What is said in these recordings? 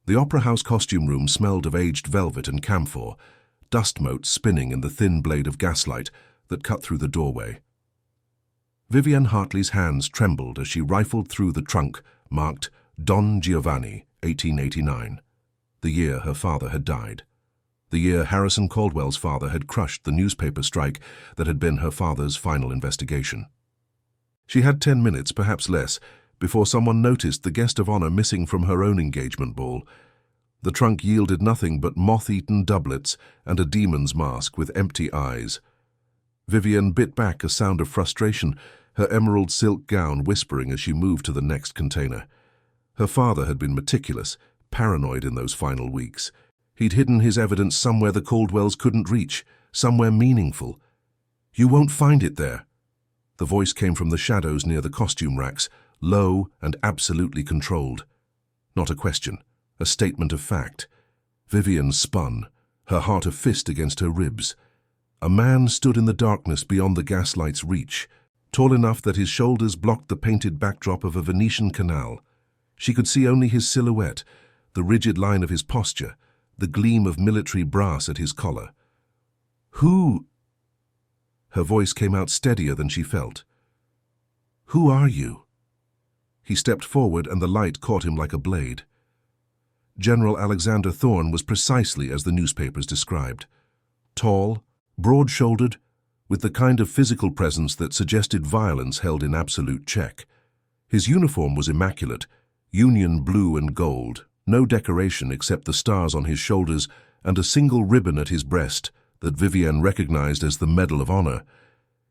The opera house costume room smelled of aged velvet and camphor, dust motes spinning in the thin blade of gaslight that cut through the doorway. Vivienne Hartley's hands trembled as she rifled through the trunk marked Don Giovanni, 1889, the year her father had died, the year Harrison Caldwell's father had crushed the newspaper strike that had been her father's final investigation. She had 10 minutes, perhaps less, before someone noticed the guest of honor missing from her own engagement ball. The trunk yielded nothing but moth-eaten doublets and a demon's mask with empty eyes. Vivienne bit back a sound of frustration, her emerald silk gown whispering as she moved to the next container. Her father had been meticulous, paranoid in those final weeks. He'd hidden his evidence somewhere the Caldwells couldn't reach, somewhere meaningful. "You won't find it there." The voice came from the shadows near the costume racks, low and absolutely controlled. Not a question, a statement of fact. Vivienne spun, her heart a fist against her ribs. A man stood in the darkness beyond the gaslight's reach, tall enough that his shoulders blocked the painted backdrop of a Venetian canal. She could see only his silhouette, the rigid line of his posture, the gleam of military brass at his collar. "Who?" Her voice came out steadier than she felt. "Who are you?" He stepped forward and the light caught him like a blade. General Alexander Thorne was precisely as the newspapers described. Tall, broad-shouldered, with the kind of physical presence that suggested violence held in absolute check. His uniform was immaculate, Union blue and gold, no decoration except the stars on his shoulders and a single ribbon at his breast that Vivienne recognized as the Medal of Honor.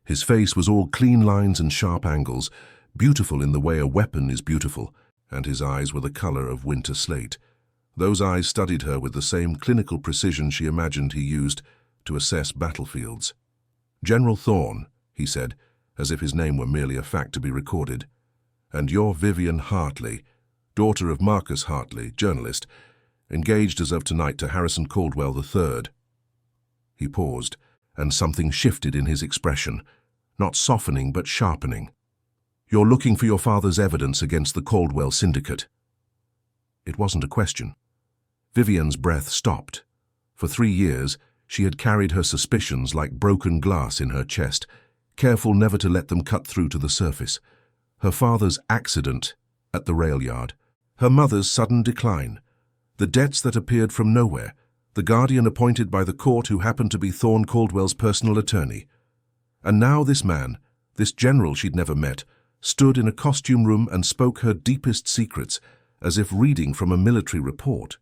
His face was all clean lines and sharp angles, beautiful in the way a weapon is beautiful, and his eyes were the color of winter slate. Those eyes studied her with the same clinical precision she imagined he used to assess battlefields. "General Thorne," he said, as if his name were merely a fact to be recorded. "And you're Vivienne Hartley, daughter of Marcus Hartley, journalist, engaged as of tonight to Harrison Caldwell III. He paused, and something shifted in his expression, not softening but sharpening. "You're looking for your father's evidence against the Caldwell syndicate." It wasn't a question. Vivienne's breath stopped. For 3 years, she had carried her suspicions like broken glass in her chest, careful never to let them cut through to the surface. Her father's accident at the rail yard, her mother's sudden decline, the debts that appeared from nowhere, the guardian appointed by the court who happened to be Thorne Caldwell's personal attorney. And now this man, this general she'd never met, stood in a costume room and spoke her deepest secrets, as if reading from a military report.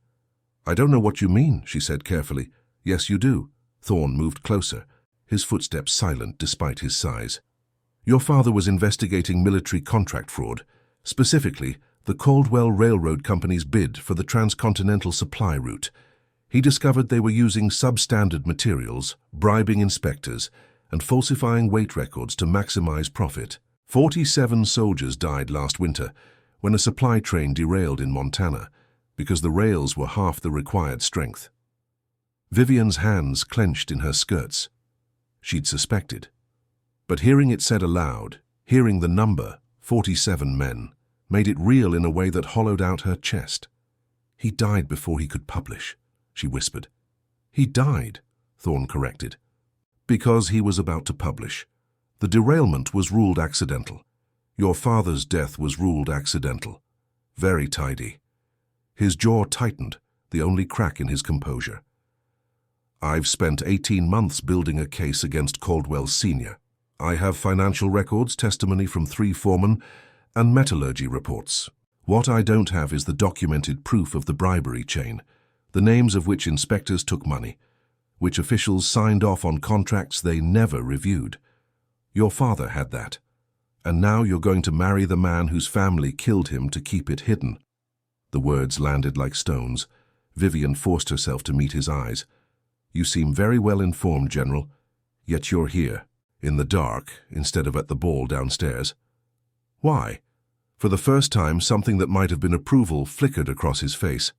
"I don't know what you mean," she said carefully. "Yes, you do." Thorne moved closer, his footsteps silent despite his size. "Your father was investigating military contract fraud, specifically the Caldwell Railroad Company's bid for the transcontinental supply route. He discovered they were using substandard materials, bribing inspectors, and falsifying weight records to maximize profit. 47 soldiers died last winter when a supply train derailed in Montana because the rails were half the required strength." Vivienne's hands clenched in her skirts. She'd suspected. But hearing it said aloud, hearing the number, 47 men, made it real in a way that hollowed out her chest. "He died before he could publish," she whispered. "He died," Thorne corrected. "Because he was about to publish. The derailment was ruled accidental. Your father's death was ruled accidental. Very tidy." His jaw tightened, the only crack in his composure. "I've spent 18 months building a case against Caldwell Sr. I have financial records, testimony from 3 foremen, and metallurgy reports. What I don't have is the documented proof of the bribery chain, the names of which inspectors took money, which officials signed off on contracts they never reviewed. Your father had that, and now you're going to marry the man whose family killed him to keep it hidden." The words landed like stones. Vivienne forced herself to meet his eyes. "You seem very well informed, General, yet you're here, in the dark, instead of at the ball downstairs. Why?" For the first time, something that might have been approval flickered across his face.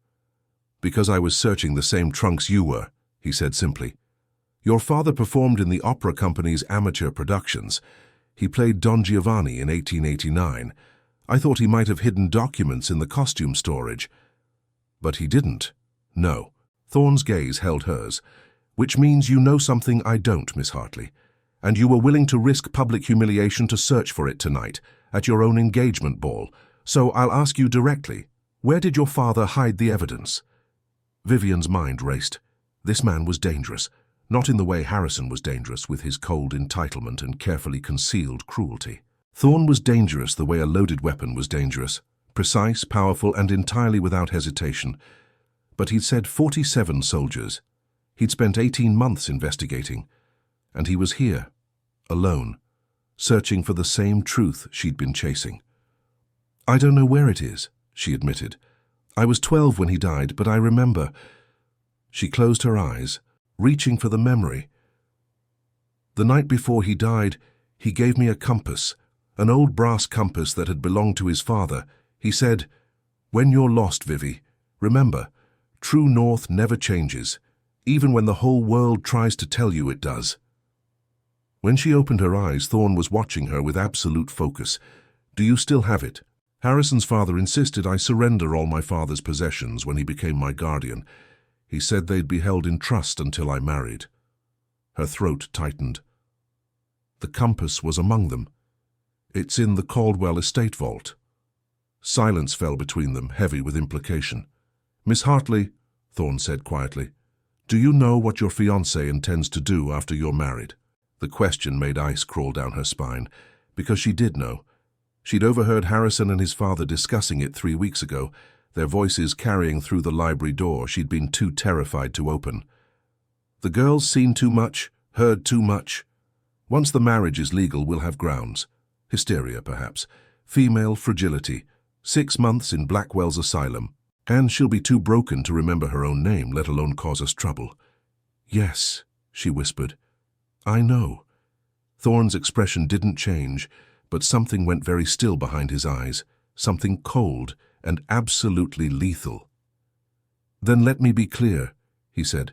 "Because I was searching the same trunks you were," he said simply. "Your father performed in the opera company's amateur productions. He played Don Giovanni in 1889. I thought he might have hidden documents in the costume storage." But he didn't. No. Thorne's gaze held hers. Which means you know something I don't, Miss Hartley. And you were willing to risk public humiliation to search for it tonight, at your own engagement ball. So I'll ask you directly, where did your father hide the evidence? Vivian's mind raced. This man was dangerous, not in the way Harrison was dangerous with his cold entitlement and carefully concealed cruelty. Thorne was dangerous the way a loaded weapon was dangerous, precise, powerful, and entirely without hesitation. But he'd said 47 soldiers. He'd spent 18 months investigating, and he was here, alone, searching for the same truth she'd been chasing. I don't know where it is, she admitted. I was 12 when he died, but I remember. She closed her eyes, reaching for the memory. The night before he died, he gave me a compass, an old brass compass that had belonged to his father. He said, "When you're lost, Vivi, remember, true north never changes, even when the whole world tries to tell you it does." When she opened her eyes, Thorne was watching her with absolute focus. "Do you still have it?" Harrison's father insisted I surrender all my father's possessions when he became my guardian. He said they'd be held in trust until I married. Her throat tightened. The compass was among them. It's in the Caldwell estate vault. Silence fell between them, heavy with implication. "Miss Hartley," Thorne said quietly, "do you know what your fiancé intends to do after you're married?" The question made ice crawl down her spine, because she did know. She'd overheard Harrison and his father discussing it 3 weeks ago, their voices carrying through the library door she'd been too terrified to open. The girl's seen too much, heard too much. Once the marriage is legal, we'll have grounds. Hysteria, perhaps. Female fragility. 6 months in Blackwell's asylum. And she'll be too broken to remember her own name, let alone cause us trouble. "Yes," she whispered. "I know." Thorne's expression didn't change, but something went very still behind his eyes, something cold and absolutely lethal. "Then let me be clear," he said.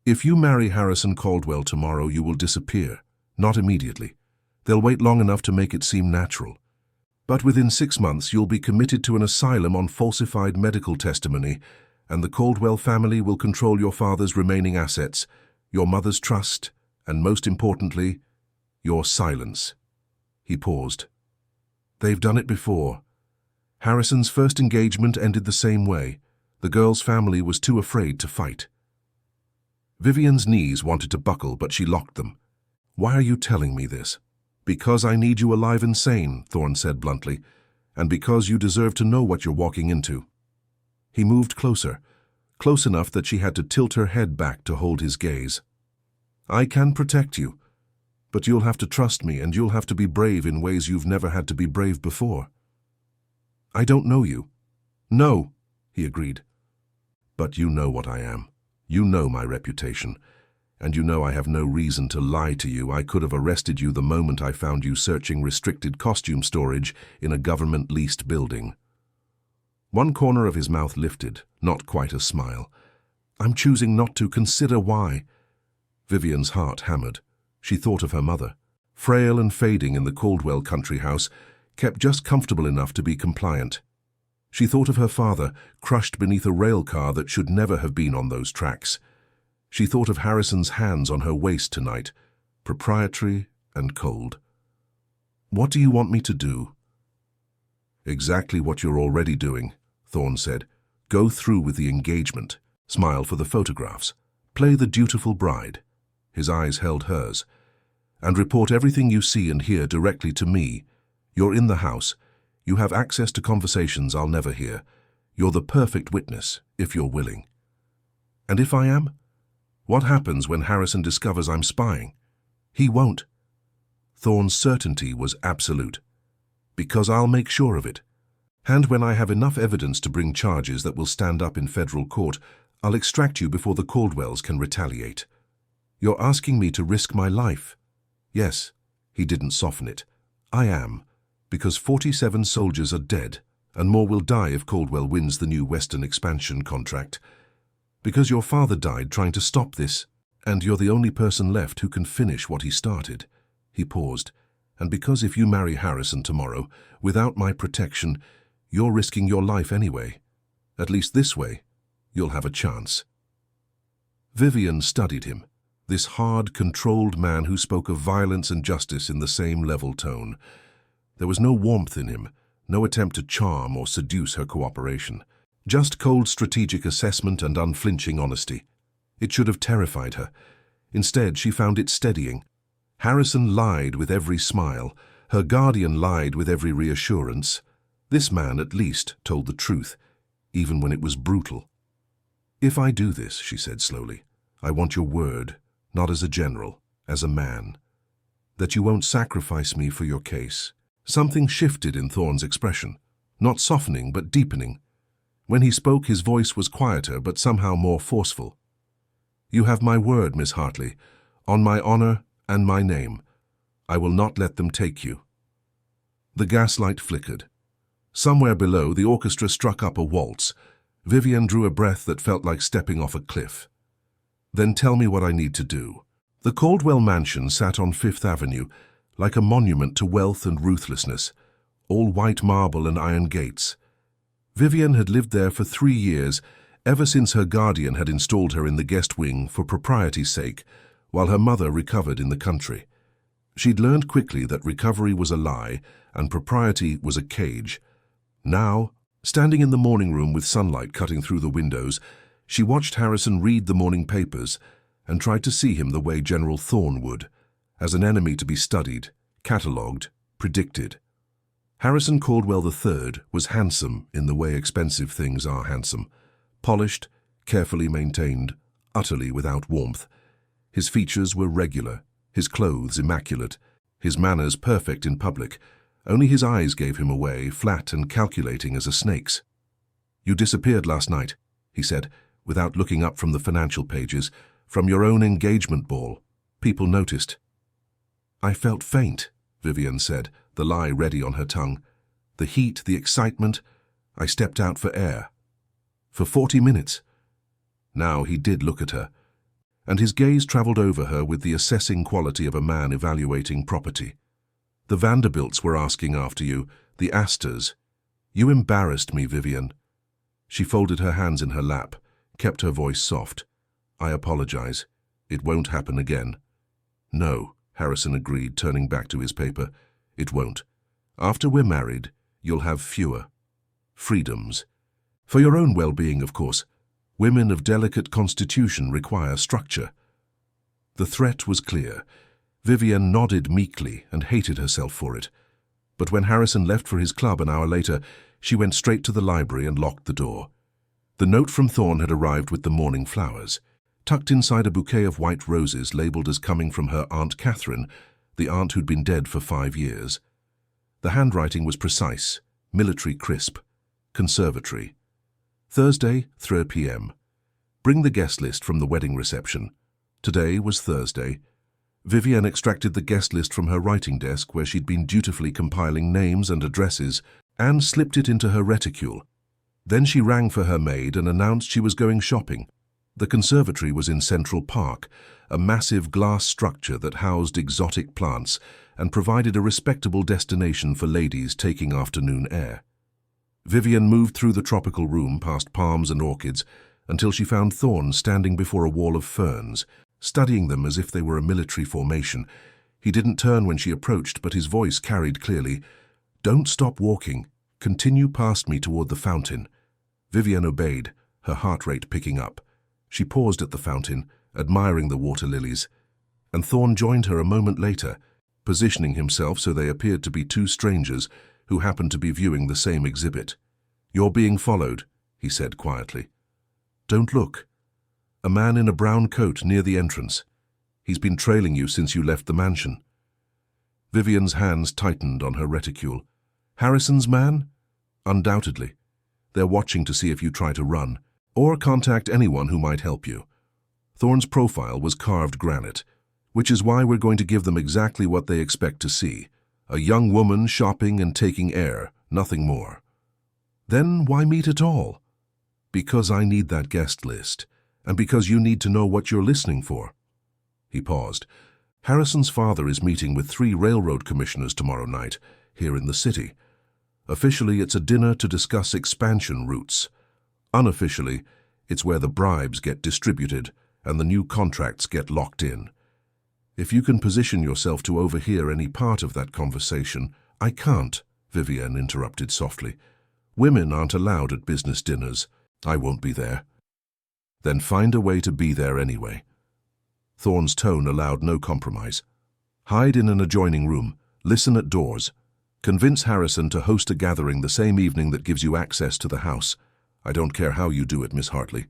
"If you marry Harrison Caldwell tomorrow, you will disappear. Not immediately. They'll wait long enough to make it seem natural. But within 6 months, you'll be committed to an asylum on falsified medical testimony, and the Caldwell family will control your father's remaining assets, your mother's trust, and most importantly, your silence." He paused. "They've done it before. Harrison's first engagement ended the same way. The girl's family was too afraid to fight." Vivian's knees wanted to buckle, but she locked them. "Why are you telling me this?" "Because I need you alive and sane," Thorne said bluntly, "and because you deserve to know what you're walking into." He moved closer, close enough that she had to tilt her head back to hold his gaze. "I can protect you, but you'll have to trust me, and you'll have to be brave in ways you've never had to be brave before." "I don't know you." "No," he agreed. "But you know what I am. You know my reputation. And you know I have no reason to lie to you. I could have arrested you the moment I found you searching restricted costume storage in a government-leased building." One corner of his mouth lifted, not quite a smile. "I'm choosing not to. Consider why." Vivian's heart hammered. She thought of her mother, frail and fading in the Caldwell country house, kept just comfortable enough to be compliant. She thought of her father, crushed beneath a rail car that should never have been on those tracks. She thought of Harrison's hands on her waist tonight, proprietary and cold. "What do you want me to do?" "Exactly what you're already doing," Thorne said. "Go through with the engagement. Smile for the photographs. Play the dutiful bride." His eyes held hers. "And report everything you see and hear directly to me. You're in the house. You have access to conversations I'll never hear. You're the perfect witness, if you're willing." "And if I am? What happens when Harrison discovers I'm spying?" "He won't." Thorne's certainty was absolute. "Because I'll make sure of it. And when I have enough evidence to bring charges that will stand up in federal court, I'll extract you before the Caldwells can retaliate." "You're asking me to risk my life?" "Yes." He didn't soften it. "I am. Because 47 soldiers are dead, and more will die if Caldwell wins the new Western expansion contract. Because your father died trying to stop this, and you're the only person left who can finish what he started." He paused. "And because if you marry Harrison tomorrow, without my protection, you're risking your life anyway. At least this way, you'll have a chance." Vivian studied him, this hard, controlled man who spoke of violence and justice in the same level tone. There was no warmth in him, no attempt to charm or seduce her cooperation. Just cold strategic assessment and unflinching honesty. It should have terrified her. Instead, she found it steadying. Harrison lied with every smile. Her guardian lied with every reassurance. This man, at least, told the truth, even when it was brutal. "If I do this," she said slowly, "I want your word, not as a general, as a man. That you won't sacrifice me for your case." Something shifted in Thorne's expression, not softening but deepening. When he spoke, his voice was quieter but somehow more forceful. "You have my word, Miss Hartley, on my honor and my name. I will not let them take you." The gaslight flickered. Somewhere below, the orchestra struck up a waltz. Vivian drew a breath that felt like stepping off a cliff. "Then tell me what I need to do." The Caldwell mansion sat on Fifth Avenue, like a monument to wealth and ruthlessness, all white marble and iron gates. Vivian had lived there for 3 years, ever since her guardian had installed her in the guest wing for propriety's sake, while her mother recovered in the country. She'd learned quickly that recovery was a lie and propriety was a cage. Now, standing in the morning room with sunlight cutting through the windows, she watched Harrison read the morning papers and tried to see him the way General Thorne would, as an enemy to be studied, catalogued, predicted. Harrison Caldwell III was handsome in the way expensive things are handsome, polished, carefully maintained, utterly without warmth. His features were regular, his clothes immaculate, his manners perfect in public. Only his eyes gave him away, flat and calculating as a snake's. "You disappeared last night," he said, without looking up from the financial pages, "from your own engagement ball. People noticed." "I felt faint," Vivian said, the lie ready on her tongue. "The heat, the excitement, I stepped out for air. For 40 minutes. Now he did look at her, and his gaze traveled over her with the assessing quality of a man evaluating property. "The Vanderbilts were asking after you, the Astors. You embarrassed me, Vivian." She folded her hands in her lap, kept her voice soft. "I apologize. It won't happen again." "No," Harrison agreed, turning back to his paper. "It won't. After we're married, you'll have fewer freedoms. For your own well-being, of course. Women of delicate constitution require structure." The threat was clear. Vivian nodded meekly and hated herself for it. But when Harrison left for his club an hour later, she went straight to the library and locked the door. The note from Thorne had arrived with the morning flowers, tucked inside a bouquet of white roses labeled as coming from her Aunt Catherine, the aunt who'd been dead for 5 years. The handwriting was precise, military crisp, conservatory. Thursday, 3 p.m. Bring the guest list from the wedding reception. Today was Thursday. Vivian extracted the guest list from her writing desk where she'd been dutifully compiling names and addresses and slipped it into her reticule. Then she rang for her maid and announced she was going shopping. The conservatory was in Central Park, a massive glass structure that housed exotic plants and provided a respectable destination for ladies taking afternoon air. Vivian moved through the tropical room past palms and orchids until she found Thorne standing before a wall of ferns, studying them as if they were a military formation. He didn't turn when she approached, but his voice carried clearly. "Don't stop walking. Continue past me toward the fountain." Vivian obeyed, her heart rate picking up. She paused at the fountain, admiring the water lilies, and Thorne joined her a moment later, positioning himself so they appeared to be two strangers who happened to be viewing the same exhibit. "You're being followed," he said quietly. "Don't look. A man in a brown coat near the entrance. He's been trailing you since you left the mansion." Vivian's hands tightened on her reticule. "Harrison's man?" "Undoubtedly. They're watching to see if you try to run, or contact anyone who might help you." Thorne's profile was carved granite, which is why we're going to give them exactly what they expect to see. A young woman shopping and taking air, nothing more. "Then why meet at all?" "Because I need that guest list, and because you need to know what you're listening for." He paused. "Harrison's father is meeting with 3 railroad commissioners tomorrow night, here in the city. Officially, it's a dinner to discuss expansion routes. Unofficially, It's where the bribes get distributed and the new contracts get locked in. If you can position yourself to overhear any part of that conversation— I can't, Vivienne interrupted softly. Women aren't allowed at business dinners. I won't be there. Then find a way to be there anyway. Thorne's tone allowed no compromise. Hide in an adjoining room, listen at doors. Convince Harrison to host a gathering the same evening that gives you access to the house. I don't care how you do it, Miss Hartley.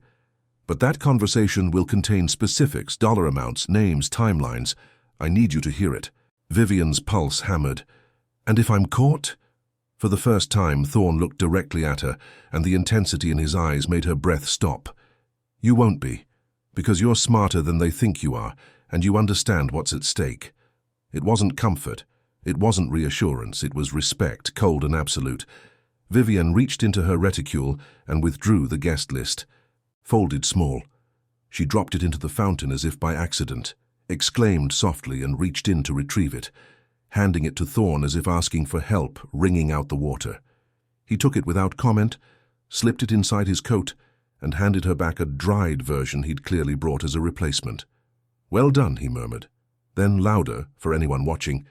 But that conversation will contain specifics, dollar amounts, names, timelines. I need you to hear it. Vivian's pulse hammered. And if I'm caught? For the first time, Thorne looked directly at her, and the intensity in his eyes made her breath stop. You won't be, because you're smarter than they think you are, and you understand what's at stake. It wasn't comfort. It wasn't reassurance. It was respect, cold and absolute. Vivian reached into her reticule and withdrew the guest list. Folded small. She dropped it into the fountain as if by accident, exclaimed softly and reached in to retrieve it, handing it to Thorne as if asking for help, wringing out the water. He took it without comment, slipped it inside his coat, and handed her back a dried version he'd clearly brought as a replacement. Well done, he murmured. Then louder, for anyone watching,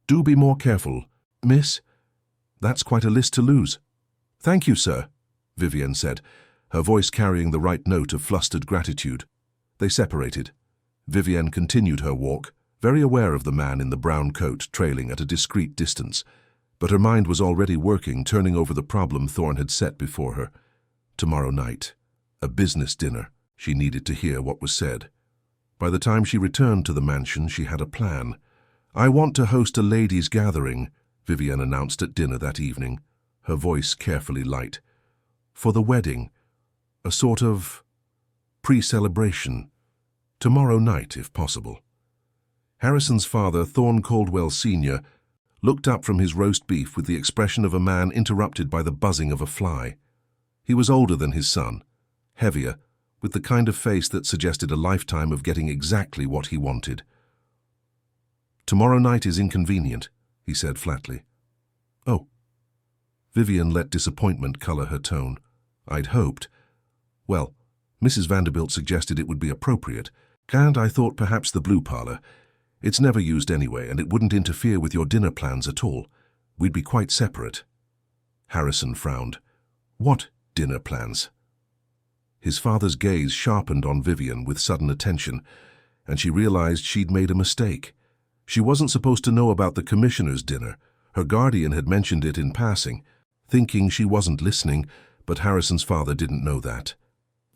Do be more careful, miss. That's quite a list to lose. Thank you, sir, Vivian said, her voice carrying the right note of flustered gratitude. They separated. Vivian continued her walk, very aware of the man in the brown coat trailing at a discreet distance, but her mind was already working, turning over the problem Thorne had set before her. Tomorrow night. A business dinner. She needed to hear what was said. By the time she returned to the mansion, she had a plan. I want to host a ladies' gathering, Vivian announced at dinner that evening, her voice carefully light. For the wedding. A sort of pre-celebration. Tomorrow night, if possible. Harrison's father, Thorne Caldwell Sr., looked up from his roast beef with the expression of a man interrupted by the buzzing of a fly. He was older than his son, heavier, with the kind of face that suggested a lifetime of getting exactly what he wanted. Tomorrow night is inconvenient, he said flatly. Oh. Vivian let disappointment color her tone. I'd hoped. Well, Mrs. Vanderbilt suggested it would be appropriate, and I thought perhaps the blue parlor. It's never used anyway, and it wouldn't interfere with your dinner plans at all. We'd be quite separate. Harrison frowned. What dinner plans? His father's gaze sharpened on Vivian with sudden attention, and she realized she'd made a mistake. She wasn't supposed to know about the commissioner's dinner. Her guardian had mentioned it in passing, thinking she wasn't listening, but Harrison's father didn't know that.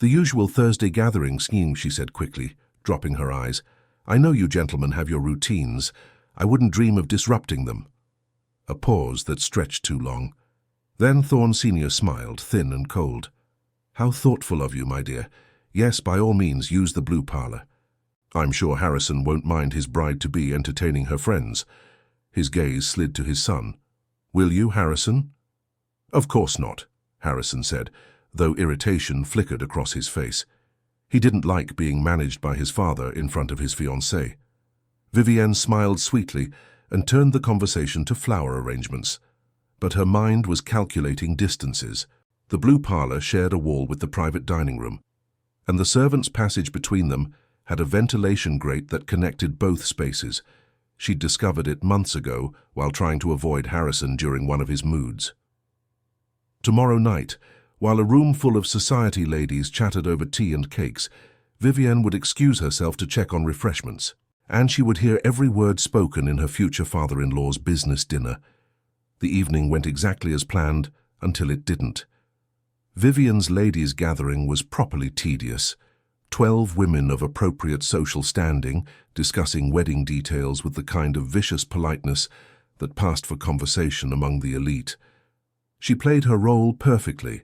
The usual Thursday gathering scheme, she said quickly, dropping her eyes. I know you gentlemen have your routines. I wouldn't dream of disrupting them. A pause that stretched too long. Then Thorne Sr. smiled, thin and cold. How thoughtful of you, my dear. Yes, by all means, use the blue parlor. I'm sure Harrison won't mind his bride-to-be entertaining her friends. His gaze slid to his son. Will you, Harrison? Of course not, Harrison said, though irritation flickered across his face. He didn't like being managed by his father in front of his fiancée. Vivienne smiled sweetly and turned the conversation to flower arrangements. But her mind was calculating distances. The blue parlor shared a wall with the private dining room, and the servants' passage between them had a ventilation grate that connected both spaces. She'd discovered it months ago while trying to avoid Harrison during one of his moods. Tomorrow night, while a room full of society ladies chattered over tea and cakes, Vivienne would excuse herself to check on refreshments, and she would hear every word spoken in her future father-in-law's business dinner. The evening went exactly as planned until it didn't. Vivian's ladies' gathering was properly tedious. 12 women of appropriate social standing discussing wedding details with the kind of vicious politeness that passed for conversation among the elite. She played her role perfectly,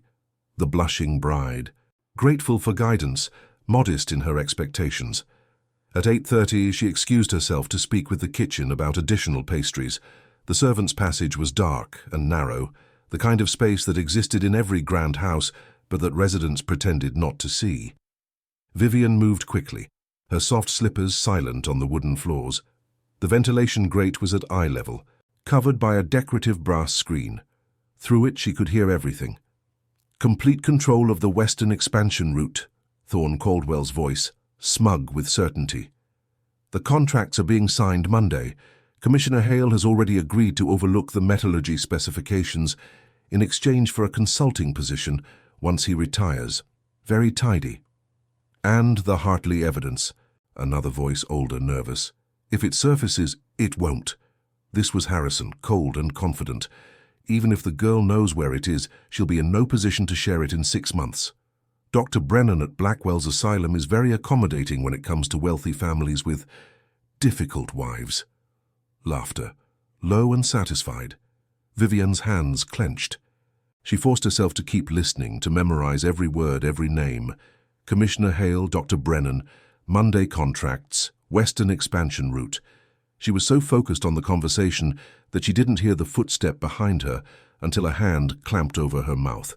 the blushing bride, grateful for guidance, modest in her expectations. At 8:30, she excused herself to speak with the kitchen about additional pastries. The servants' passage was dark and narrow, the kind of space that existed in every grand house, but that residents pretended not to see. Vivian moved quickly, her soft slippers silent on the wooden floors. The ventilation grate was at eye level, covered by a decorative brass screen. Through it she could hear everything. Complete control of the western expansion route, Thorne Caldwell's voice, smug with certainty. The contracts are being signed Monday. Commissioner Hale has already agreed to overlook the metallurgy specifications in exchange for a consulting position once he retires. Very tidy. And the Hartley evidence, another voice older, nervous. If it surfaces, it won't. This was Harrison, cold and confident. Even if the girl knows where it is, she'll be in no position to share it in 6 months. Dr. Brennan at Blackwell's Asylum is very accommodating when it comes to wealthy families with difficult wives. Laughter, low and satisfied. Vivian's hands clenched. She forced herself to keep listening, to memorize every word, every name. Commissioner Hale, Dr. Brennan, Monday contracts, western expansion route. She was so focused on the conversation that she didn't hear the footstep behind her until a hand clamped over her mouth.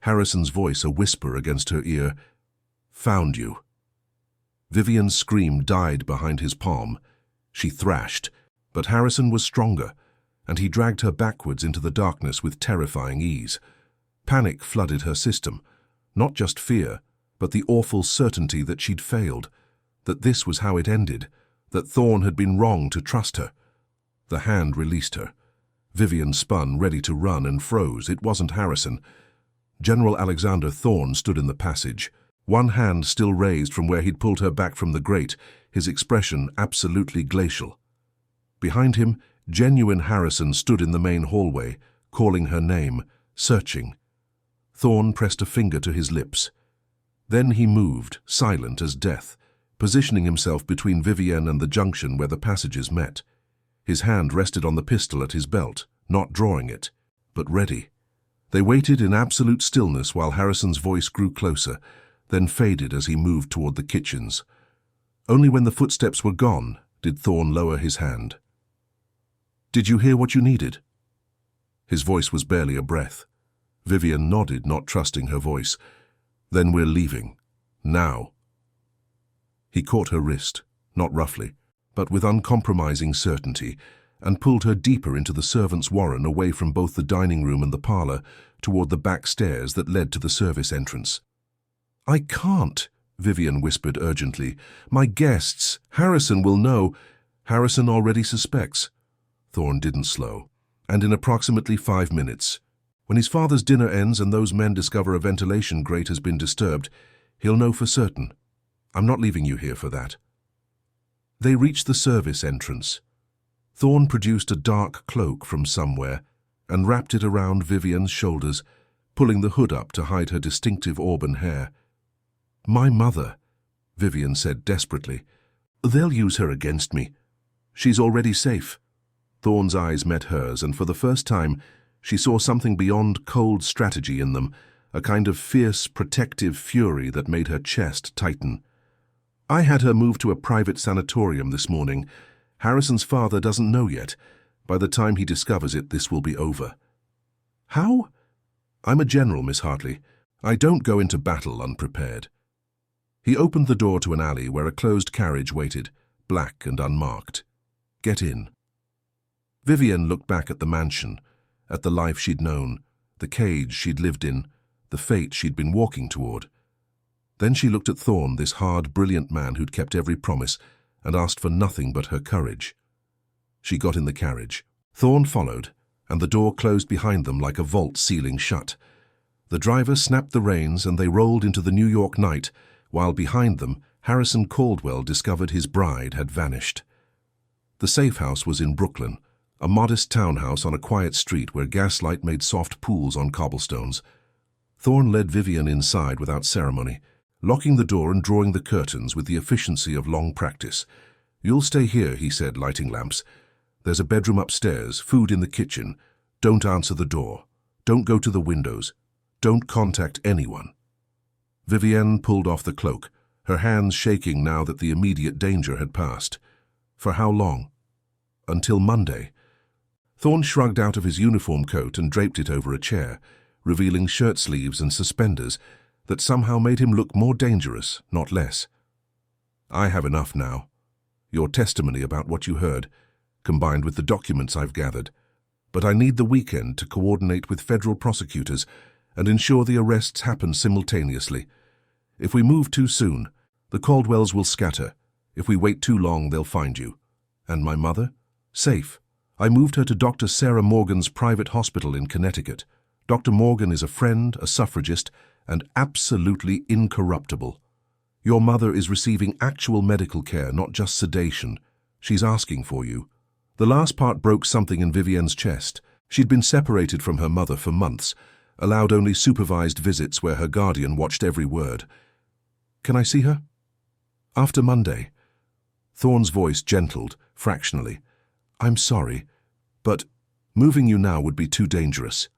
Harrison's voice a whisper against her ear. "Found you." Vivian's scream died behind his palm. She thrashed, but Harrison was stronger, and he dragged her backwards into the darkness with terrifying ease. Panic flooded her system. Not just fear, but the awful certainty that she'd failed, that this was how it ended, that Thorne had been wrong to trust her. The hand released her. Vivian spun, ready to run, and froze. It wasn't Harrison. General Alexander Thorne stood in the passage, one hand still raised from where he'd pulled her back from the grate, his expression absolutely glacial. Behind him, genuine Harrison stood in the main hallway, calling her name, searching. Thorne pressed a finger to his lips. Then he moved, silent as death, positioning himself between Vivian and the junction where the passages met. His hand rested on the pistol at his belt, not drawing it, but ready. They waited in absolute stillness while Harrison's voice grew closer, then faded as he moved toward the kitchens. Only when the footsteps were gone did Thorne lower his hand. "Did you hear what you needed?" His voice was barely a breath. Vivian nodded, not trusting her voice. "Then we're leaving. Now." He caught her wrist, not roughly, but with uncompromising certainty, and pulled her deeper into the servants' warren, away from both the dining room and the parlor, toward the back stairs that led to the service entrance. "I can't," Vivian whispered urgently. "My guests. Harrison will know." "Harrison already suspects." Thorne didn't slow. "And in approximately 5 minutes. When his father's dinner ends and those men discover a ventilation grate has been disturbed, he'll know for certain. I'm not leaving you here for that." They reached the service entrance. Thorne produced a dark cloak from somewhere and wrapped it around Vivian's shoulders, pulling the hood up to hide her distinctive auburn hair. "My mother," Vivian said desperately. "They'll use her against me. She's already safe." Thorne's eyes met hers, and for the first time she saw something beyond cold strategy in them, a kind of fierce, protective fury that made her chest tighten. "I had her moved to a private sanatorium this morning. Harrison's father doesn't know yet. By the time he discovers it, this will be over." "How?" "I'm a general, Miss Hartley. I don't go into battle unprepared." He opened the door to an alley where a closed carriage waited, black and unmarked. "Get in." Vivian looked back at the mansion, at the life she'd known, the cage she'd lived in, the fate she'd been walking toward. Then she looked at Thorne, this hard, brilliant man who'd kept every promise and asked for nothing but her courage. She got in the carriage. Thorne followed, and the door closed behind them like a vault ceiling shut. The driver snapped the reins and they rolled into the New York night, while behind them, Harrison Caldwell discovered his bride had vanished. The safe house was in Brooklyn, a modest townhouse on a quiet street where gaslight made soft pools on cobblestones. Thorne led Vivian inside without ceremony, locking the door and drawing the curtains with the efficiency of long practice. "You'll stay here," he said, lighting lamps. "There's a bedroom upstairs, food in the kitchen. Don't answer the door. Don't go to the windows. Don't contact anyone." Vivienne pulled off the cloak, her hands shaking now that the immediate danger had passed. "For how long?" "Until Monday." Thorne shrugged out of his uniform coat and draped it over a chair, revealing shirt sleeves and suspenders that somehow made him look more dangerous, not less. "I have enough now. Your testimony about what you heard, combined with the documents I've gathered. But I need the weekend to coordinate with federal prosecutors and ensure the arrests happen simultaneously. If we move too soon, the Caldwells will scatter. If we wait too long, they'll find you. And my mother? Safe. I moved her to Dr. Sarah Morgan's private hospital in Connecticut. Dr. Morgan is a friend, a suffragist, and absolutely incorruptible. Your mother is receiving actual medical care, not just sedation. She's asking for you. The last part broke something in Vivienne's chest. She'd been separated from her mother for months, allowed only supervised visits where her guardian watched every word. Can I see her? After Monday. Thorne's voice gentled, fractionally. I'm sorry, but moving you now would be too dangerous.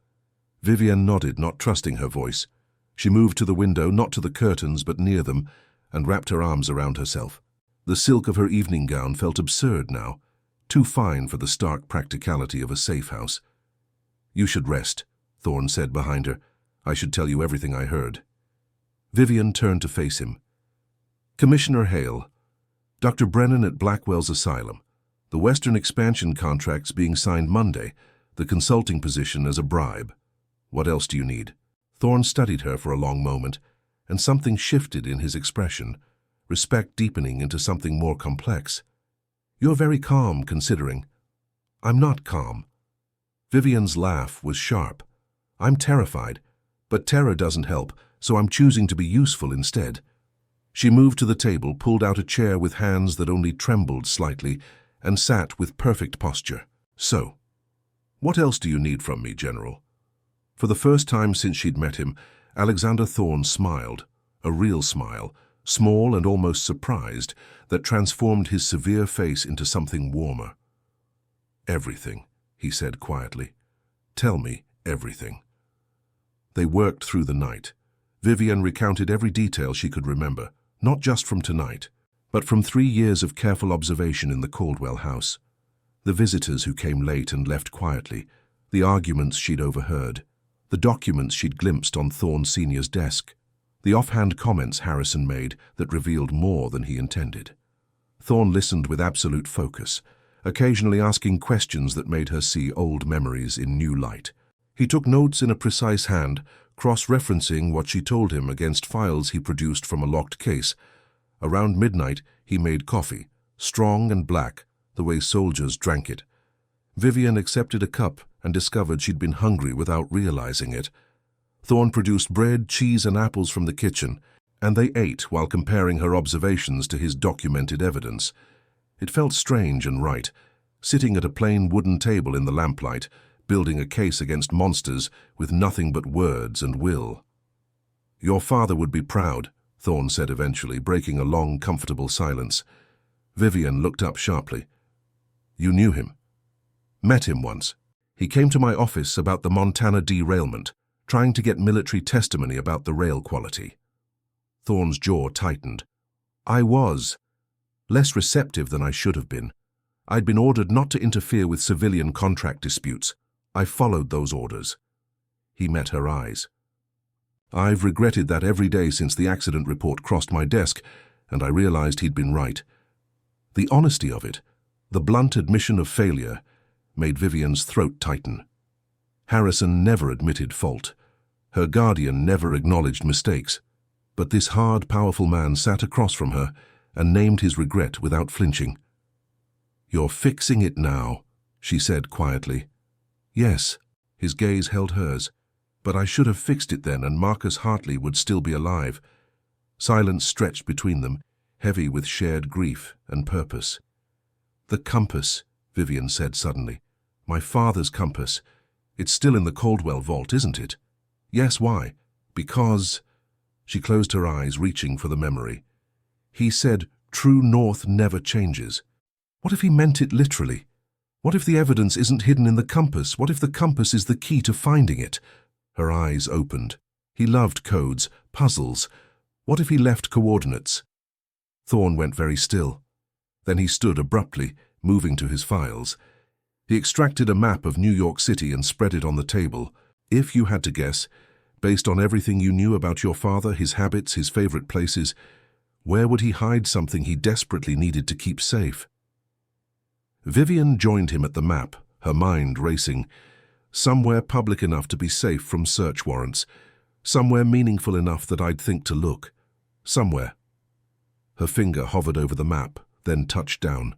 Vivienne nodded, not trusting her voice. She moved to the window, not to the curtains, but near them, and wrapped her arms around herself. The silk of her evening gown felt absurd now, too fine for the stark practicality of a safe house. You should rest, Thorne said behind her. I should tell you everything I heard. Vivienne turned to face him. Commissioner Hale, Dr. Brennan at Blackwell's Asylum. The Western expansion contract's being signed Monday, the consulting position as a bribe. What else do you need? Thorne studied her for a long moment, and something shifted in his expression, respect deepening into something more complex. You're very calm, considering. I'm not calm. Vivienne's laugh was sharp. I'm terrified, but terror doesn't help, so I'm choosing to be useful instead. She moved to the table, pulled out a chair with hands that only trembled slightly, and sat with perfect posture. So, what else do you need from me, General? For the first time since she'd met him, Alexander Thorne smiled, a real smile, small and almost surprised, that transformed his severe face into something warmer. Everything, he said quietly. Tell me everything. They worked through the night. Vivienne recounted every detail she could remember, not just from tonight, but from 3 years of careful observation in the Caldwell house. The visitors who came late and left quietly, the arguments she'd overheard, the documents she'd glimpsed on Thorne Sr.'s desk, the offhand comments Harrison made that revealed more than he intended. Thorne listened with absolute focus, occasionally asking questions that made her see old memories in new light. He took notes in a precise hand, cross-referencing what she told him against files he produced from a locked case. Around midnight, he made coffee, strong and black, the way soldiers drank it. Vivienne accepted a cup and discovered she'd been hungry without realizing it. Thorne produced bread, cheese, and apples from the kitchen, and they ate while comparing her observations to his documented evidence. It felt strange and right, sitting at a plain wooden table in the lamplight, building a case against monsters with nothing but words and will. Your father would be proud, Thorne said eventually, breaking a long, comfortable silence. Vivienne looked up sharply. You knew him? Met him once. He came to my office about the Montana derailment, trying to get military testimony about the rail quality. Thorne's jaw tightened. I was less receptive than I should have been. I'd been ordered not to interfere with civilian contract disputes. I followed those orders. He met her eyes. I've regretted that every day since the accident report crossed my desk, and I realized he'd been right. The honesty of it, the blunt admission of failure, made Vivienne's throat tighten. Harrison never admitted fault. Her guardian never acknowledged mistakes. But this hard, powerful man sat across from her and named his regret without flinching. You're fixing it now, she said quietly. Yes, his gaze held hers. But I should have fixed it then, and Marcus Hartley would still be alive. Silence stretched between them, heavy with shared grief and purpose. The compass, Vivienne said suddenly. My father's compass. It's still in the Caldwell vault, isn't it? Yes, why? Because... She closed her eyes, reaching for the memory. He said, true north never changes. What if he meant it literally? What if the evidence isn't hidden in the compass? What if the compass is the key to finding it? Her eyes opened. He loved codes, puzzles. What if he left coordinates? Thorne went very still. Then he stood abruptly, moving to his files. He extracted a map of New York City and spread it on the table. If you had to guess, based on everything you knew about your father, his habits, his favorite places, where would he hide something he desperately needed to keep safe? Vivienne joined him at the map, her mind racing. Somewhere public enough to be safe from search warrants, Somewhere meaningful enough that I'd think to look. Somewhere. Her finger hovered over the map, then touched down.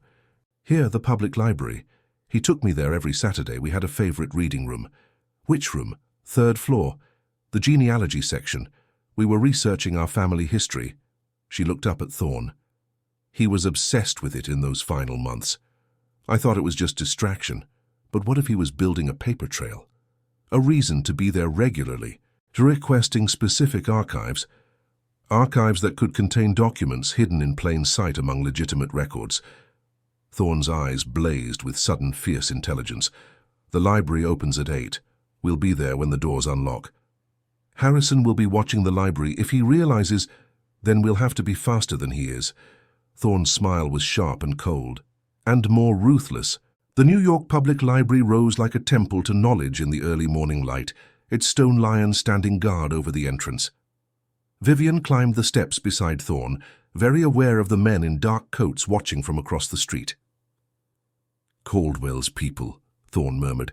Here, the public library. He took me there every Saturday. We had a favorite reading room. Which room? 3rd floor. The genealogy section. We were researching our family history. She looked up at Thorne. He was obsessed with it in those final months. I thought it was just distraction. But what if he was building a paper trail? A reason to be there regularly, to requesting specific archives. Archives that could contain documents hidden in plain sight among legitimate records. Thorne's eyes blazed with sudden fierce intelligence. The library opens at 8. We'll be there when the doors unlock. Harrison will be watching the library. If he realizes, then we'll have to be faster than he is. Thorne's smile was sharp and cold, and more ruthless. The New York Public Library rose like a temple to knowledge in the early morning light, its stone lion standing guard over the entrance. Vivian climbed the steps beside Thorne, very aware of the men in dark coats watching from across the street. "Caldwell's people," Thorne murmured.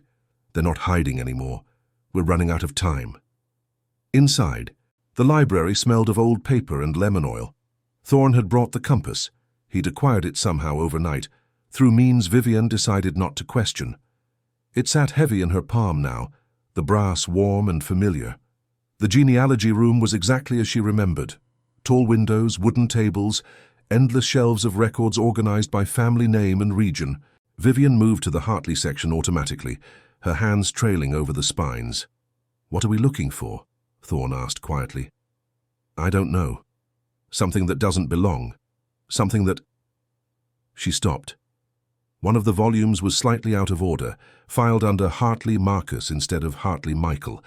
"They're not hiding anymore. We're running out of time." Inside, the library smelled of old paper and lemon oil. Thorne had brought the compass. He'd acquired it somehow overnight, through means Vivian decided not to question. It sat heavy in her palm now, the brass warm and familiar. The genealogy room was exactly as she remembered. Tall windows, wooden tables, endless shelves of records organized by family name and region. Vivian moved to the Hartley section automatically, her hands trailing over the spines. "What are we looking for?" Thorne asked quietly. "I don't know. Something that doesn't belong. Something that—" She stopped. One of the volumes was slightly out of order, filed under Hartley Marcus instead of Hartley Michael,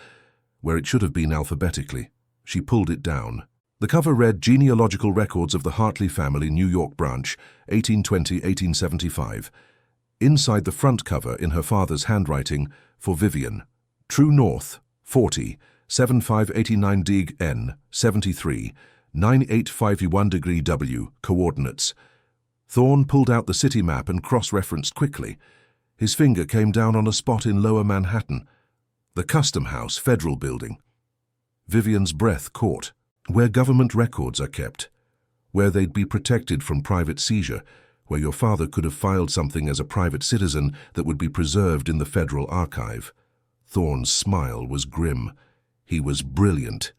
where it should have been alphabetically. She pulled it down. The cover read Genealogical Records of the Hartley Family, New York Branch, 1820-1875. Inside the front cover, in her father's handwriting, for Vivian, True North, 40, 7589 dig N, 73, 9851 degree W, coordinates. Thorne pulled out the city map and cross-referenced quickly. His finger came down on a spot in Lower Manhattan, the Custom House Federal Building. Vivian's breath caught. Where government records are kept, where they'd be protected from private seizure, where your father could have filed something as a private citizen that would be preserved in the federal archive. Thorne's smile was grim. He was brilliant.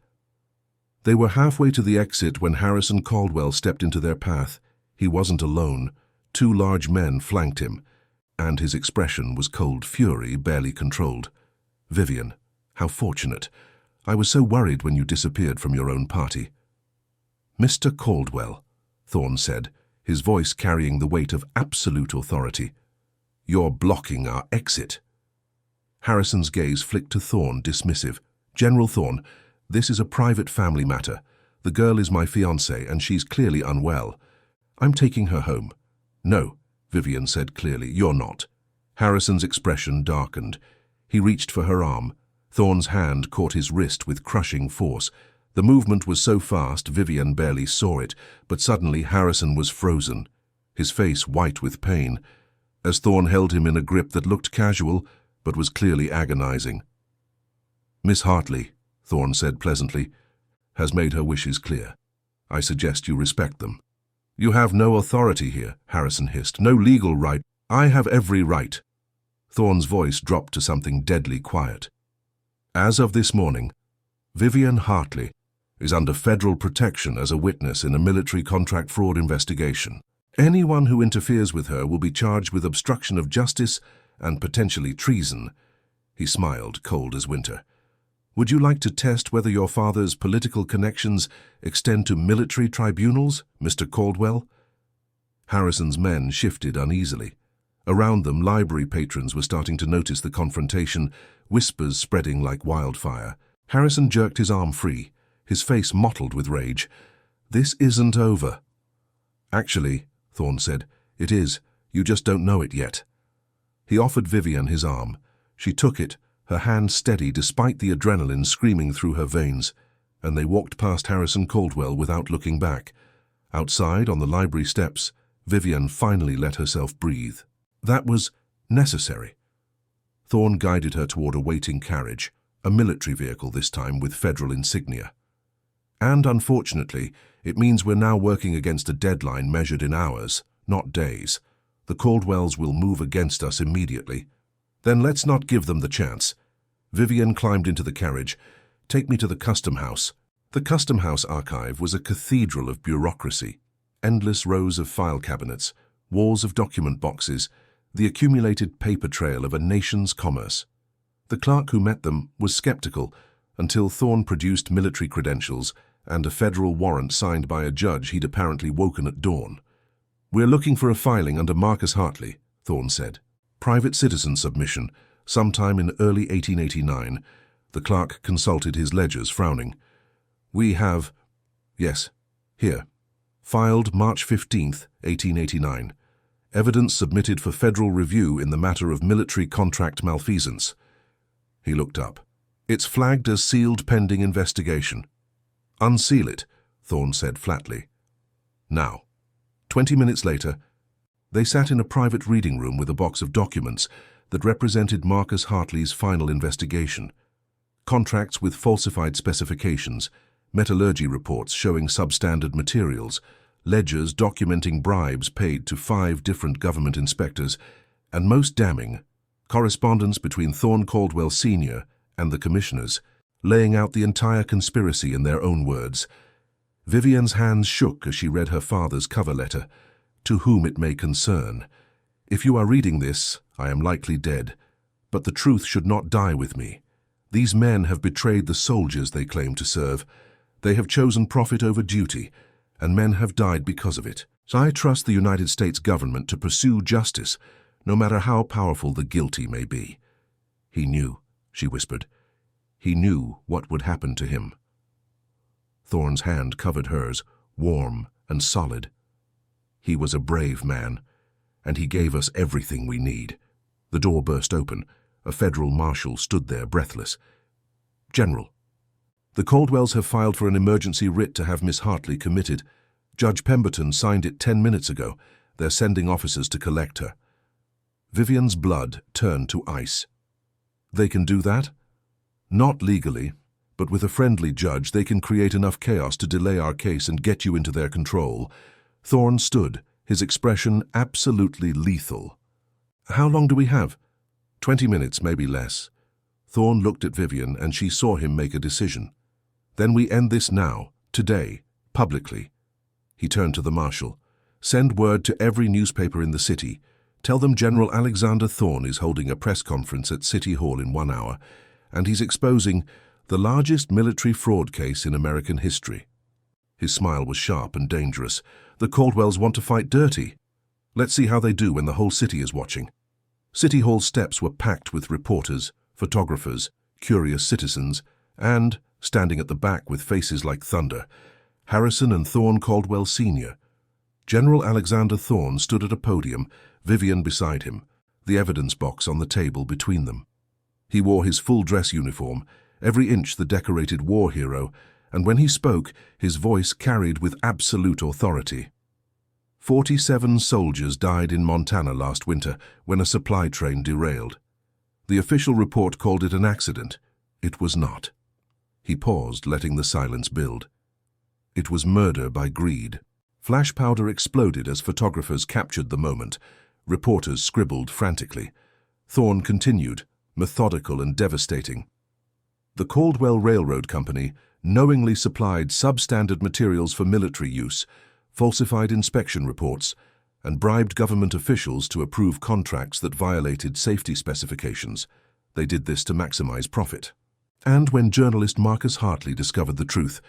They were halfway to the exit when Harrison Caldwell stepped into their path. He wasn't alone. 2 large men flanked him, and his expression was cold fury, barely controlled. "Vivian, how fortunate. I was so worried when you disappeared from your own party." "Mr. Caldwell," Thorne said, his voice carrying the weight of absolute authority. "You're blocking our exit." Harrison's gaze flicked to Thorne, dismissive. "General Thorne, this is a private family matter. The girl is my fiancé, and she's clearly unwell. I'm taking her home." "No," Vivian said clearly, "you're not." Harrison's expression darkened. He reached for her arm. Thorne's hand caught his wrist with crushing force. The movement was so fast Vivian barely saw it, but suddenly Harrison was frozen, his face white with pain, as Thorne held him in a grip that looked casual but was clearly agonizing. "Miss Hartley," Thorne said pleasantly, "has made her wishes clear. I suggest you respect them." "You have no authority here," Harrison hissed. "No legal right." "I have every right." Thorne's voice dropped to something deadly quiet. "As of this morning, Vivian Hartley is under federal protection as a witness in a military contract fraud investigation. Anyone who interferes with her will be charged with obstruction of justice and potentially treason." He smiled, cold as winter. "Would you like to test whether your father's political connections extend to military tribunals, Mr. Caldwell?" Harrison's men shifted uneasily. Around them, library patrons were starting to notice the confrontation, whispers spreading like wildfire. Harrison jerked his arm free, his face mottled with rage. "This isn't over." "Actually," Thorne said, "it is. You just don't know it yet." He offered Vivian his arm. She took it, her hand steady despite the adrenaline screaming through her veins, and they walked past Harrison Caldwell without looking back. Outside, on the library steps, Vivian finally let herself breathe. That was necessary. Thorne guided her toward a waiting carriage, a military vehicle this time with federal insignia. And unfortunately, it means we're now working against a deadline measured in hours, not days. The Caldwells will move against us immediately. Then let's not give them the chance. Vivian climbed into the carriage. Take me to the Custom House. The Custom House archive was a cathedral of bureaucracy. Endless rows of file cabinets, walls of document boxes, the accumulated paper trail of a nation's commerce. The clerk who met them was skeptical until Thorne produced military credentials and a federal warrant signed by a judge he'd apparently woken at dawn. "We're looking for a filing under Marcus Hartley," Thorne said. "Private citizen submission, sometime in early 1889. The clerk consulted his ledgers, frowning. "We have—" "Yes, here. Filed March 15th, 1889. Evidence submitted for federal review in the matter of military contract malfeasance." He looked up. "It's flagged as sealed pending investigation." "Unseal it," Thorne said flatly. "Now." 20 minutes later, they sat in a private reading room with a box of documents that represented Marcus Hartley's final investigation. Contracts with falsified specifications, metallurgy reports showing substandard materials, ledgers documenting bribes paid to 5 different government inspectors, and most damning, correspondence between Thorne Caldwell Sr. and the commissioners, laying out the entire conspiracy in their own words. Vivian's hands shook as she read her father's cover letter, "To whom it may concern. If you are reading this, I am likely dead, but the truth should not die with me. These men have betrayed the soldiers they claim to serve. They have chosen profit over duty, and men have died because of it. So I trust the United States government to pursue justice, no matter how powerful the guilty may be." "He knew," she whispered. "He knew what would happen to him." Thorne's hand covered hers, warm and solid. "He was a brave man, and he gave us everything we need." The door burst open. A federal marshal stood there, breathless. "General, the Caldwells have filed for an emergency writ to have Miss Hartley committed. Judge Pemberton signed it 10 minutes ago. They're sending officers to collect her." Vivian's blood turned to ice. "They can do that?" "Not legally, but with a friendly judge they can create enough chaos to delay our case and get you into their control." Thorne stood, his expression absolutely lethal. "How long do we have?" 20 minutes, maybe less." Thorne looked at Vivian and she saw him make a decision. "Then we end this now, today, publicly." He turned to the marshal. "Send word to every newspaper in the city. Tell them General Alexander Thorne is holding a press conference at City Hall in 1 hour, and he's exposing the largest military fraud case in American history." His smile was sharp and dangerous. "The Caldwells want to fight dirty. Let's see how they do when the whole city is watching." City Hall steps were packed with reporters, photographers, curious citizens, and, standing at the back with faces like thunder, Harrison and Thorne Caldwell Sr. General Alexander Thorne stood at a podium, Vivian beside him, the evidence box on the table between them. He wore his full dress uniform, every inch the decorated war hero, and when he spoke, his voice carried with absolute authority. 47 soldiers died in Montana last winter when a supply train derailed. The official report called it an accident. It was not. He paused, letting the silence build. It was murder by greed. Flash powder exploded as photographers captured the moment. Reporters scribbled frantically. Thorne continued, methodical and devastating. The Caldwell Railroad Company knowingly supplied substandard materials for military use, falsified inspection reports, and bribed government officials to approve contracts that violated safety specifications. They did this to maximize profit. And when journalist Marcus Hartley discovered the truth,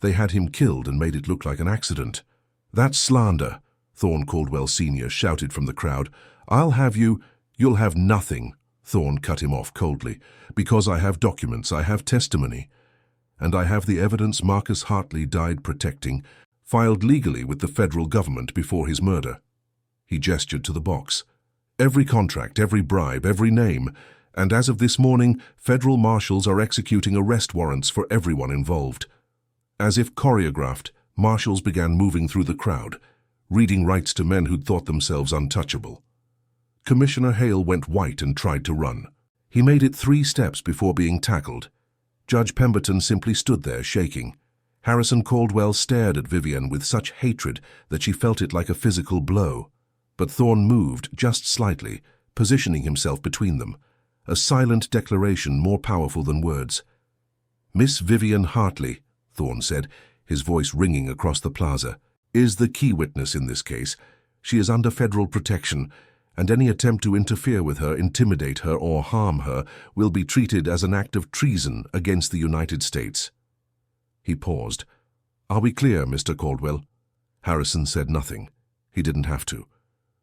they had him killed and made it look like an accident. "That's slander," Thorne Caldwell Sr. shouted from the crowd. "I'll have you—" "You'll have nothing," Thorne cut him off coldly, "because I have documents, I have testimony. And I have the evidence Marcus Hartley died protecting, filed legally with the federal government before his murder." He gestured to the box. "Every contract, every bribe, every name, and as of this morning, federal marshals are executing arrest warrants for everyone involved." As if choreographed, marshals began moving through the crowd, reading rights to men who'd thought themselves untouchable. Commissioner Hale went white and tried to run. He made it 3 steps before being tackled. Judge Pemberton simply stood there, shaking. Harrison Caldwell stared at Vivian with such hatred that she felt it like a physical blow. But Thorne moved just slightly, positioning himself between them, a silent declaration more powerful than words. "Miss Vivian Hartley," Thorne said, his voice ringing across the plaza, "is the key witness in this case. She is under federal protection, and any attempt to interfere with her, intimidate her, or harm her will be treated as an act of treason against the United States." He paused. "Are we clear, Mr. Caldwell?" Harrison said nothing. He didn't have to.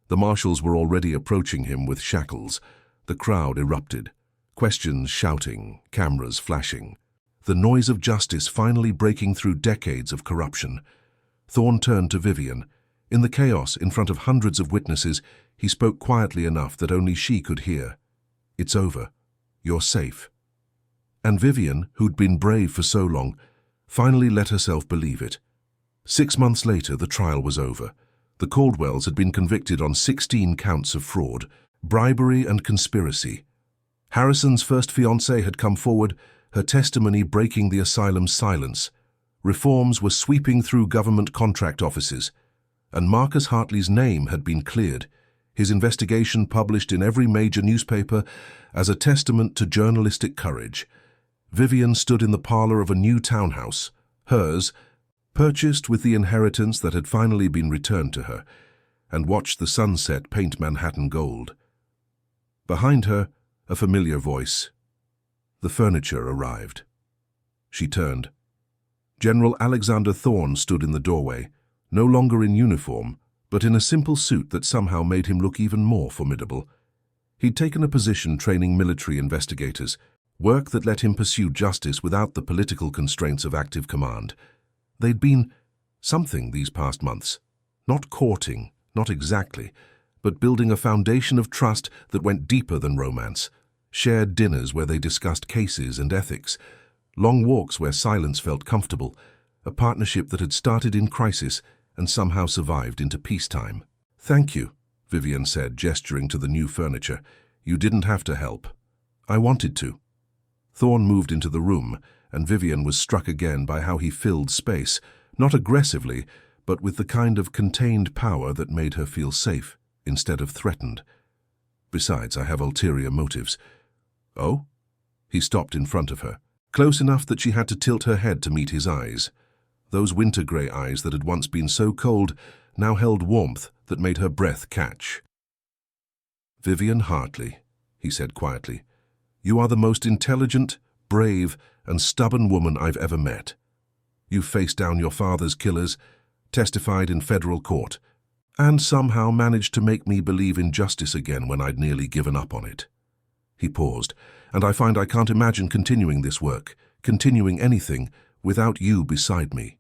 The marshals were already approaching him with shackles. The crowd erupted. Questions shouting, cameras flashing. The noise of justice finally breaking through decades of corruption. Thorne turned to Vivian. In the chaos, in front of hundreds of witnesses, he spoke quietly enough that only she could hear. "It's over. You're safe." And Vivian, who'd been brave for so long, finally let herself believe it. 6 months later, the trial was over. The Caldwells had been convicted on 16 counts of fraud, bribery and conspiracy. Harrison's first fiancée had come forward, her testimony breaking the asylum's silence. Reforms were sweeping through government contract offices, and Marcus Hartley's name had been cleared, his investigation published in every major newspaper as a testament to journalistic courage. Vivian stood in the parlor of a new townhouse, hers, purchased with the inheritance that had finally been returned to her, and watched the sunset paint Manhattan gold. Behind her, a familiar voice. The furniture arrived. She turned. General Alexander Thorne stood in the doorway, no longer in uniform, but in a simple suit that somehow made him look even more formidable. He'd taken a position training military investigators, work that let him pursue justice without the political constraints of active command. They'd been something these past months. Not courting, not exactly, but building a foundation of trust that went deeper than romance. Shared dinners where they discussed cases and ethics. Long walks where silence felt comfortable. A partnership that had started in crisis and somehow survived into peacetime. "Thank you," Vivian said, gesturing to the new furniture. "You didn't have to help. I wanted to." Thorne moved into the room, and Vivian was struck again by how he filled space, not aggressively, but with the kind of contained power that made her feel safe instead of threatened. "Besides, I have ulterior motives." "Oh?" He stopped in front of her, close enough that she had to tilt her head to meet his eyes. Those winter-grey eyes that had once been so cold now held warmth that made her breath catch. "Vivian Hartley," he said quietly, "you are the most intelligent, brave, and stubborn woman I've ever met. You've faced down your father's killers, testified in federal court, and somehow managed to make me believe in justice again when I'd nearly given up on it." He paused, "And I find I can't imagine continuing this work, continuing anything, without you beside me."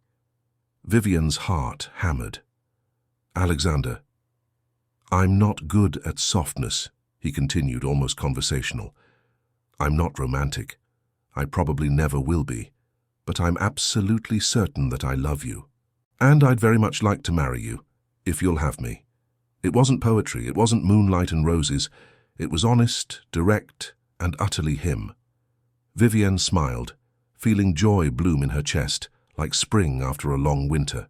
Vivian's heart hammered. "Alexander, I'm not good at softness," he continued, almost conversational. "I'm not romantic. I probably never will be. But I'm absolutely certain that I love you. And I'd very much like to marry you, if you'll have me." It wasn't poetry, it wasn't moonlight and roses. It was honest, direct, and utterly him. Vivian smiled, feeling joy bloom in her chest, like spring after a long winter.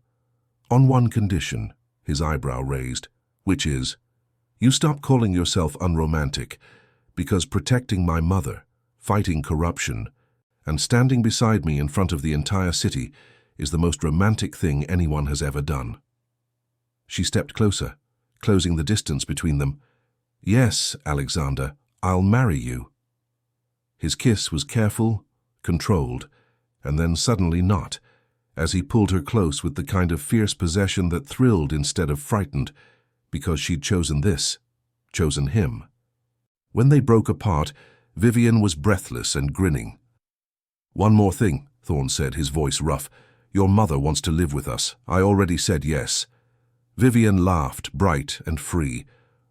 "On one condition," his eyebrow raised, "which is, you stop calling yourself unromantic, because protecting my mother, fighting corruption, and standing beside me in front of the entire city is the most romantic thing anyone has ever done." She stepped closer, closing the distance between them. "Yes, Alexander, I'll marry you." His kiss was careful, controlled, and then suddenly not, as he pulled her close with the kind of fierce possession that thrilled instead of frightened, because she'd chosen this, chosen him. When they broke apart, Vivian was breathless and grinning. "One more thing," Thorne said, his voice rough. "Your mother wants to live with us. I already said yes." Vivian laughed, bright and free.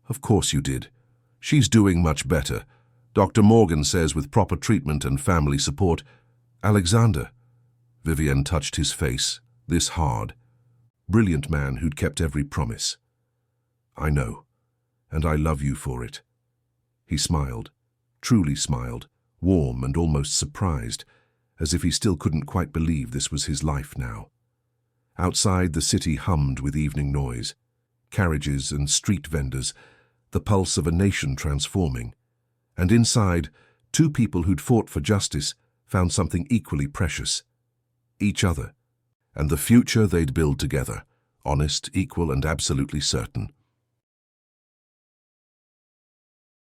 "Of course you did. She's doing much better. Dr. Morgan says with proper treatment and family support." "Alexander." Vivian touched his face, this hard. Brilliant man who'd kept every promise. "I know, and I love you for it." He smiled, truly smiled, warm and almost surprised, as if he still couldn't quite believe this was his life now. Outside, the city hummed with evening noise. Carriages and street vendors, the pulse of a nation transforming. And inside, two people who'd fought for justice found something equally precious: each other, and the future they'd build together, honest, equal, and absolutely certain.